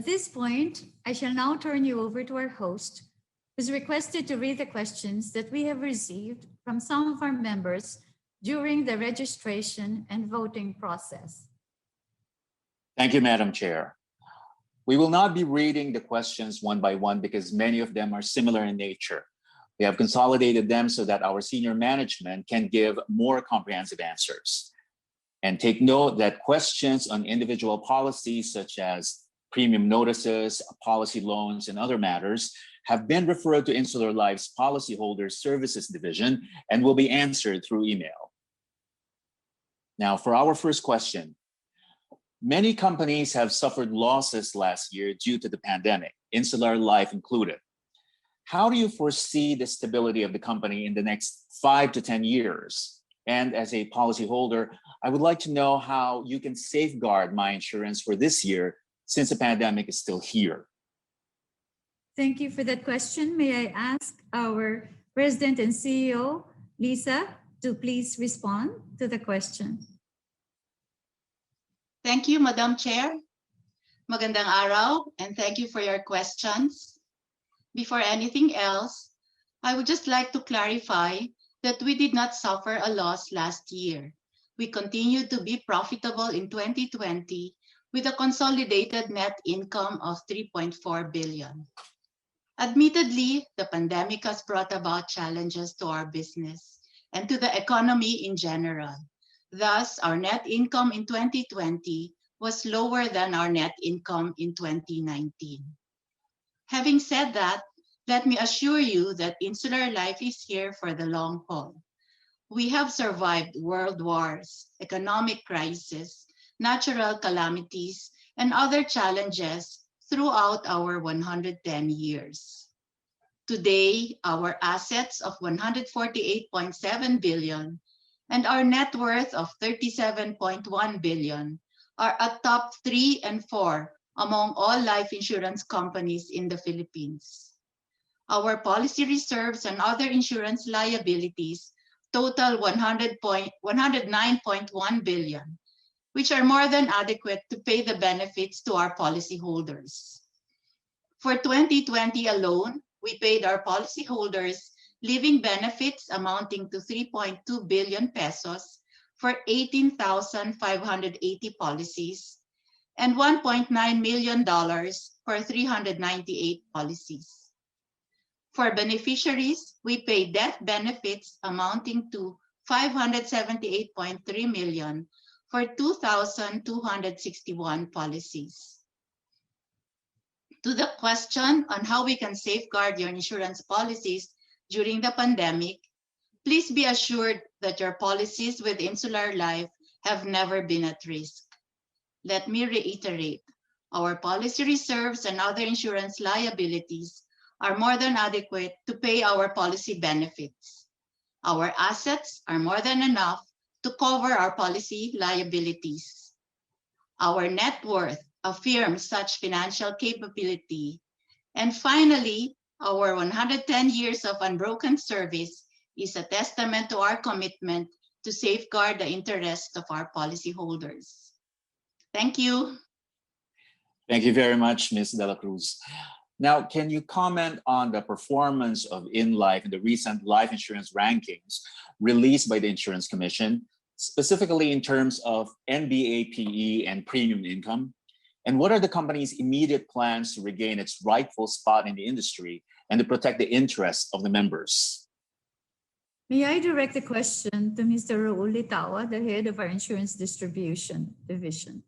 At this point, I shall now turn you over to our host, who's requested to read the questions that we have received from some of our members during the registration and voting process. Thank you, Madam Chair. We will not be reading the questions one by one because many of them are similar in nature. We have consolidated them so that our senior management can give more comprehensive answers. And take note that questions on individual policies such as premium notices, policy loans, and other matters have been referred to Insular Life's Policyholder Services Division and will be answered through email. Now, for our first question, many companies have suffered losses last year due to the pandemic, Insular Life included. How do you foresee the stability of the company in the next 5 to 10 years? And as a policyholder, I would like to know how you can safeguard my insurance for this year since the pandemic is still here. Thank you for that question. May I ask our President and CEO, Lisa, to please respond to the question. Thank you, Madam Chair. Magandang araw, and thank you for your questions. Before anything else, I would just like to clarify that we did not suffer a loss last year. We continued to be profitable in 2020 with a consolidated net income of 3.4 billion. Admittedly, the pandemic has brought about challenges to our business and to the economy in general. Thus, our net income in 2020 was lower than our net income in 2019. Having said that, let me assure you that Insular Life is here for the long haul. We have survived world wars, economic crisis, natural calamities, and other challenges throughout our 110 years. Today, our assets of 148.7 billion and our net worth of 37.1 billion are at top 3 and 4 among all life insurance companies in the Philippines. Our policy reserves and other insurance liabilities total 109.1 billion, which are more than adequate to pay the benefits to our policyholders. For 2020 alone, we paid our policyholders living benefits amounting to 3.2 billion pesos for 18,580 policies and $1.9 million for 398 policies. For beneficiaries, we paid death benefits amounting to 578.3 million for 2,261 policies. To the question on how we can safeguard your insurance policies during the pandemic, please be assured that your policies with Insular Life have never been at risk. Let me reiterate, our policy reserves and other insurance liabilities are more than adequate to pay our policy benefits. Our assets are more than enough to cover our policy liabilities. Our net worth affirms such financial capability. And finally, our 110 years of unbroken service is a testament to our commitment to safeguard the interests of our policyholders. Thank you. Thank you very much, Ms. De La Cruz. Now, can you comment on the performance of InLife in the recent life insurance rankings released by the Insurance Commission, specifically in terms of NBAPE and premium income? And what are the company's immediate plans to regain its rightful spot in the industry and to protect the interests of the members? May I direct the question to Mr. Raul Litawa, the head of our Insurance Distribution Division.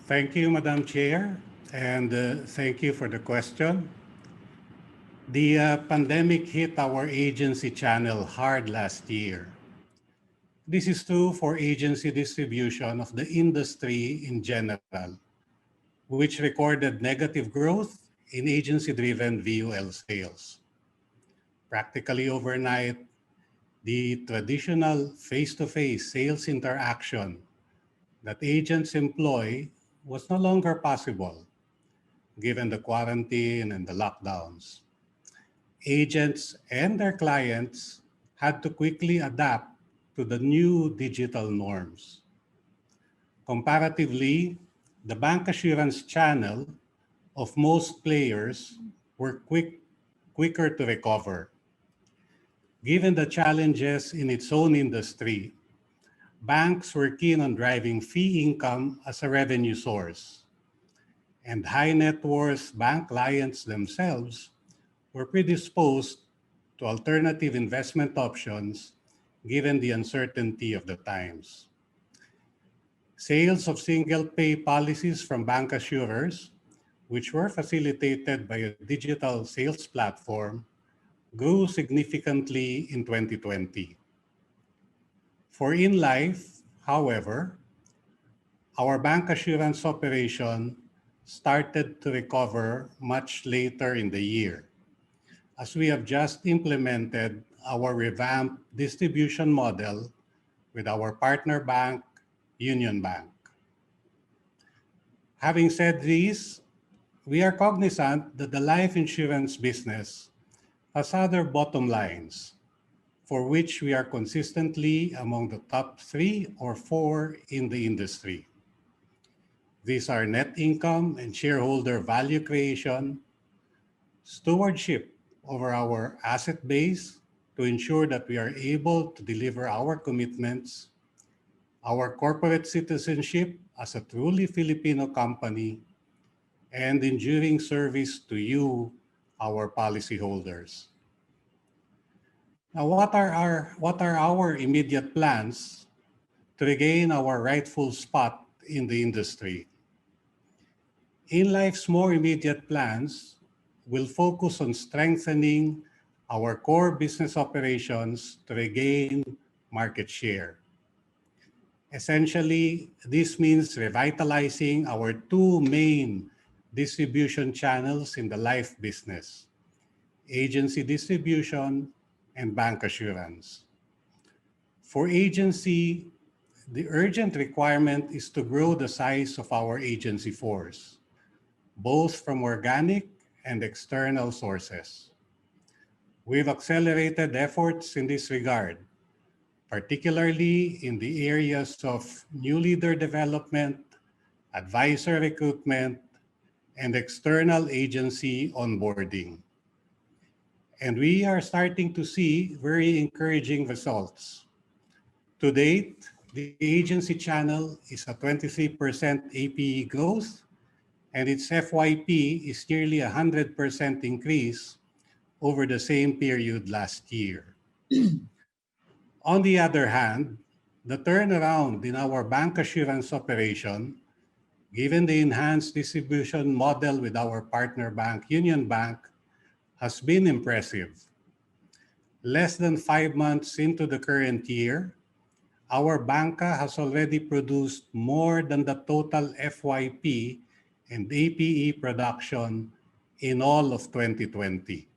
Thank you, Madam Chair, and thank you for the question. The pandemic hit our agency channel hard last year. This is true for agency distribution of the industry in general, which recorded negative growth in agency-driven VUL sales. Practically overnight, the traditional face-to-face sales interaction that agents employ was no longer possible given the quarantine and the lockdowns. Agents and their clients had to quickly adapt to the new digital norms. Comparatively, the bancassurance channel of most players were quicker to recover. Given the challenges in its own industry, banks were keen on driving fee income as a revenue source, and high net worth bank clients themselves were predisposed to alternative investment options given the uncertainty of the times. Sales of single pay policies from bancassurers, which were facilitated by a digital sales platform, grew significantly in 2020. For InLife, however, our bancassurance operation started to recover much later in the year, as we have just implemented our revamped distribution model with our partner bank, Union Bank. Having said this, we are cognizant that the life insurance business has other bottom lines for which we are consistently among the top 3 or 4 in the industry. These are net income and shareholder value creation, stewardship over our asset base to ensure that we are able to deliver our commitments, our corporate citizenship as a truly Filipino company, and enduring service to you, our policyholders. Now, what are our immediate plans to regain our rightful spot in the industry? InLife's more immediate plans will focus on strengthening our core business operations to regain market share. Essentially, this means revitalizing our 2 main distribution channels in the life business: agency distribution and bancassurance. For agency, the urgent requirement is to grow the size of our agency force, both from organic and external sources. We've accelerated efforts in this regard, particularly in the areas of new leader development, advisor recruitment, and external agency onboarding. And we are starting to see very encouraging results. To date, the agency channel is a 23% APE growth, and its FYP is nearly 100% increase over the same period last year. On the other hand, the turnaround in our bancassurance operation, given the enhanced distribution model with our partner bank, Union Bank, has been impressive. Less than 5 months into the current year, our banca has already produced more than the total FYP and APE production in all of 2020,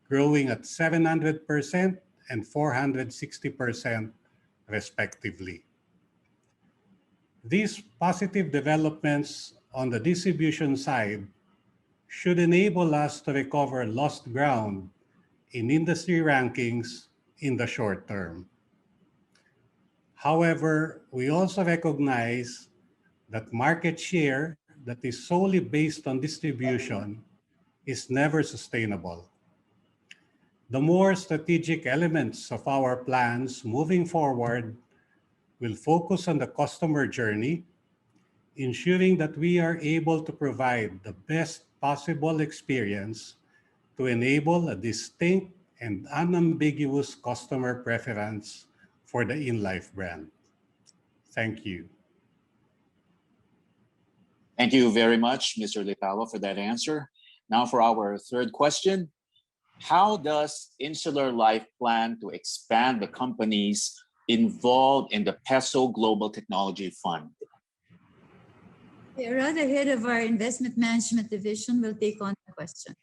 growing at 700% and 460% respectively. These positive developments on the distribution side should enable us to recover lost ground in industry rankings in the short term. However, we also recognize that market share that is solely based on distribution is never sustainable. The more strategic elements of our plans moving forward will focus on the customer journey, ensuring that we are able to provide the best possible experience to enable a distinct and unambiguous customer preference for the InLife brand. Thank you. Thank you very much, Mr. Licalo, for that answer. Now for our third question. How does Insular Life plan to expand the companies involved in the PESO Global Technology Fund? Era, the head of our investment management division, will take on the question.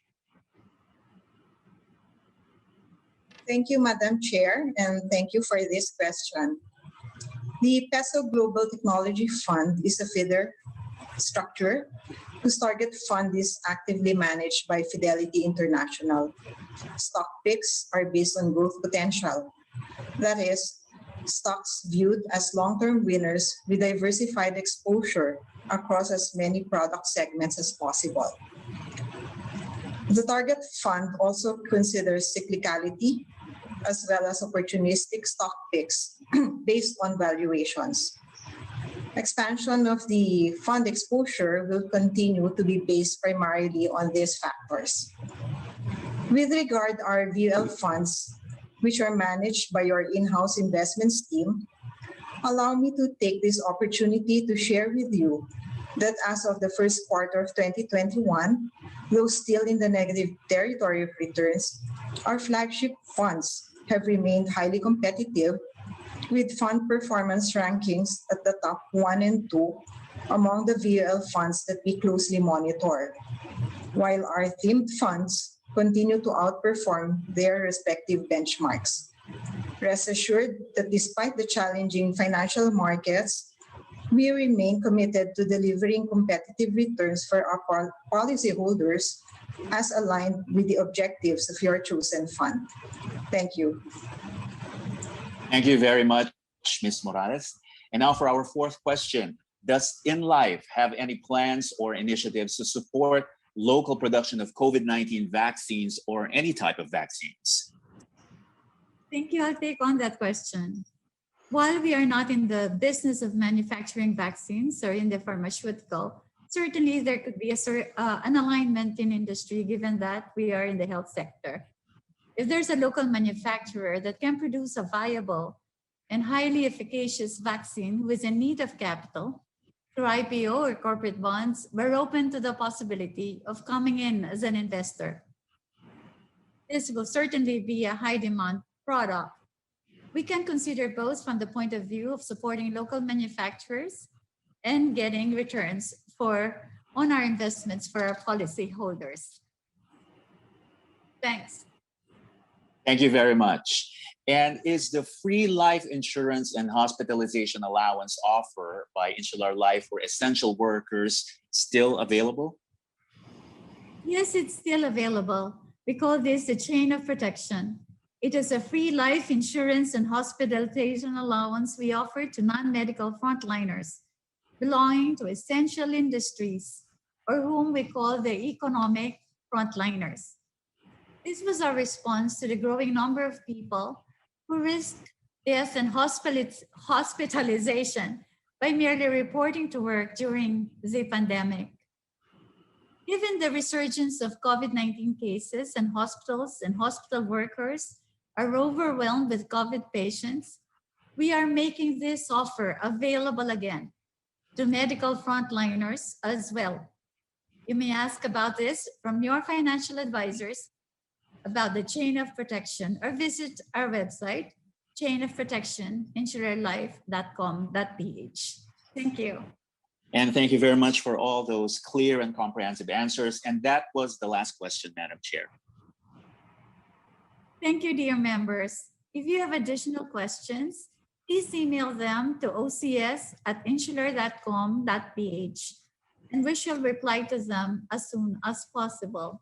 Thank you, Madam Chair, and thank you for this question. The PESO Global Technology Fund is a feeder structure whose target fund is actively managed by Fidelity International. Stock picks are based on growth potential. That is, stocks viewed as long-term winners with diversified exposure across as many product segments as possible. The target fund also considers cyclicality as well as opportunistic stock picks based on valuations. Expansion of the fund exposure will continue to be based primarily on these factors. With regard to our VUL funds, which are managed by your in-house investments team, allow me to take this opportunity to share with you that as of the first quarter of 2021, though still in the negative territory of returns, our flagship funds have remained highly competitive, with fund performance rankings at the top 1 and 2 among the VUL funds that we closely monitor, while our themed funds continue to outperform their respective benchmarks. Rest assured that despite the challenging financial markets, we remain committed to delivering competitive returns for our policyholders as aligned with the objectives of your chosen fund. Thank you. Thank you very much, Ms. Morales. And now for our fourth question. Does InLife have any plans or initiatives to support local production of COVID-19 vaccines or any type of vaccines? Thank you. I'll take on that question. While we are not in the business of manufacturing vaccines or in the pharmaceutical, certainly there could be an alignment in industry given that we are in the health sector. If there's a local manufacturer that can produce a viable and highly efficacious vaccine who is in need of capital through IPO or corporate bonds, we're open to the possibility of coming in as an investor. This will certainly be a high demand product. We can consider both from the point of view of supporting local manufacturers and getting returns on our investments for our policyholders. Thanks. Thank you very much. And is the free life insurance and hospitalization allowance offered by Insular Life for essential workers still available? Yes, it's still available. We call this the chain of protection. It is a free life insurance and hospitalization allowance we offer to non-medical frontliners belonging to essential industries, or whom we call the economic frontliners. This was our response to the growing number of people who risked death and hospitalization by merely reporting to work during the pandemic. Given the resurgence of COVID-19 cases and hospitals and hospital workers are overwhelmed with COVID patients, we are making this offer available again to medical frontliners as well. You may ask about this from your financial advisors about the chain of protection or visit our website, chainofprotectioninsurerlife.com.ph. Thank you. And thank you very much for all those clear and comprehensive answers. And that was the last question, Madam Chair. Thank you, dear members. If you have additional questions, please email them to ocs@insular.com.ph, and we shall reply to them as soon as possible.